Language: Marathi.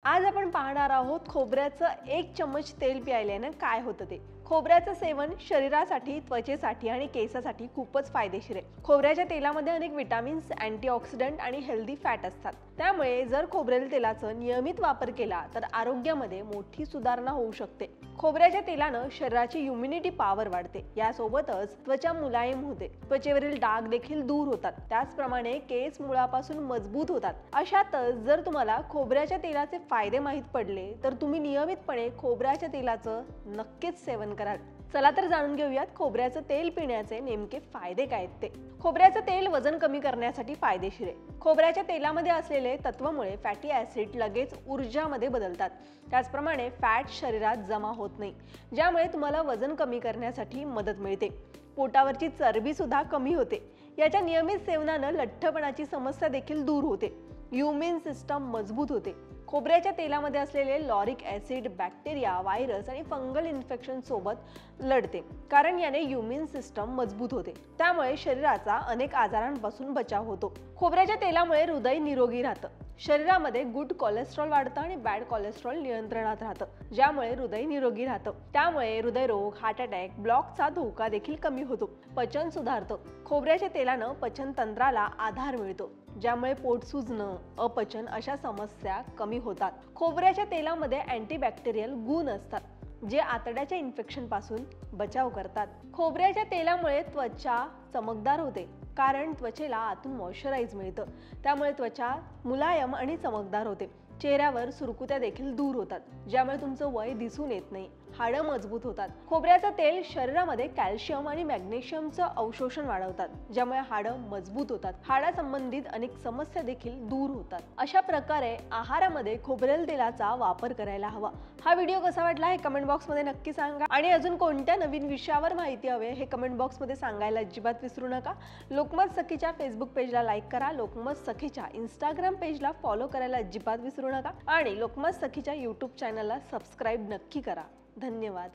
आज आपण पाहणार आहोत खोबऱ्याचं 1 चम्मच तेल प्यायल्यानं काय होतं ते। खोबऱ्याचं सेवन शरीरासाठी, त्वचेसाठी आणि केसासाठी खूपच फायदेशीर आहे। खोबऱ्याच्या तेलामध्ये अनेक विटामिन्स, अँटीऑक्सिडंट आणि हेल्दी फॅट असतात। त्यामुळे जर खोबरेल तेलाचं नियमित वापर केला तर आरोग्यामध्ये मोठी सुधारणा होऊ शकते। खोबऱ्याच्या तेलानं शरीराची इम्युनिटी पॉवर वाढते, यासोबतच त्वचा मुलायम होते, त्वचेवरील डाग देखील दूर होतात, त्याचप्रमाणे केस मुळापासून मजबूत होतात। अशातच जर तुम्हाला खोबऱ्याच्या तेलाचे फायदे माहित पडले तर तुम्ही नियमितपणे खोबऱ्याच्या तेलाचं नक्कीच सेवन कराल। चला तर जाणून घेऊयात खोबऱ्याचं तेल पिण्याचे नेमके फायदे काय आहेत ते। खोबऱ्याचं तेल वजन कमी करण्यासाठी फायदेशीर आहे। खोबऱ्याच्या तेलामध्ये असलेले तत्वामुळे फॅटी ॲसिड लगेच ऊर्जामध्ये बदलतात, त्याचप्रमाणे फॅट शरीरात जमा होत नाही, ज्यामुळे तुम्हाला वजन कमी करण्यासाठी मदत मिळते। पोटावरची चरबी सुद्धा कमी होते। याच्या नियमित सेवनानं लठ्ठपणाची समस्या देखील दूर होते। इम्युन सिस्टम मजबूत होते। खोबऱ्याच्या तेलामध्ये असलेले लॉरिक ॲसिड बॅक्टेरिया, व्हायरस आणि फंगल इन्फेक्शन सोबत लढते, कारण याने इम्युन सिस्टम मजबूत होते। त्यामुळे शरीराचा अनेक आजारांपासून बचाव होतो। खोबऱ्याच्या तेलामुळे हृदय निरोगी राहतं। शरीरामध्ये गुड कोलेस्ट्रॉल वाढतं आणि बॅड कोलेस्ट्रॉल नियंत्रणात राहतं, ज्यामुळे हृदय निरोगी राहतं। त्यामुळे हृदयरोग, हार्ट अटॅक, ब्लॉकचा धोका देखील कमी होतो। पचन सुधारतं। खोबऱ्याच्या तेलानं पचन तंत्राला आधार मिळतो, ज्यामुळे पोट सुजणं, अपचन अशा समस्या कमी होतात। खोबऱ्याच्या तेलामध्ये अँटीबॅक्टेरियल गुण असतात, जे आतड्याच्या इन्फेक्शन पासून बचाव करतात। खोबऱ्याच्या तेलामुळे त्वचा चमकदार होते, कारण त्वचेला आतून मॉइश्चराइज मिळतं, त्यामुळे त्वचा मुलायम आणि चमकदार होते। चेहऱ्यावर सुरकुत्या देखील दूर होतात, ज्यामुळे तुमचं वय दिसून येत नाही। हाडं मजबूत होतात। खोबऱ्याचं तेल शरीरामध्ये कॅल्शियम आणि मॅग्नेशियमचं अवशोषण वाढवतात, ज्यामुळे हाडं मजबूत होतात। हाडासंबंधित अनेक समस्या देखील दूर होतात। अशा प्रकारे आहारामध्ये खोबरेल तेलाचा वापर करायला हवा। हा व्हिडिओ कसा वाटला हे कमेंट बॉक्समध्ये नक्की सांगा आणि अजून कोणत्या नवीन विषयावर माहिती हवी हे कमेंट बॉक्समध्ये सांगायला अजिबात विसरू नका। लोकमत सखीच्या फेसबुक पेजला लाईक करा, लोकमत सखीच्या इंस्टाग्राम पेजला फॉलो करायला अजिबात विसरू नका आणि लोकमत सखीच्या यूट्यूब चॅनलला सबस्क्राईब नक्की करा। धन्यवाद।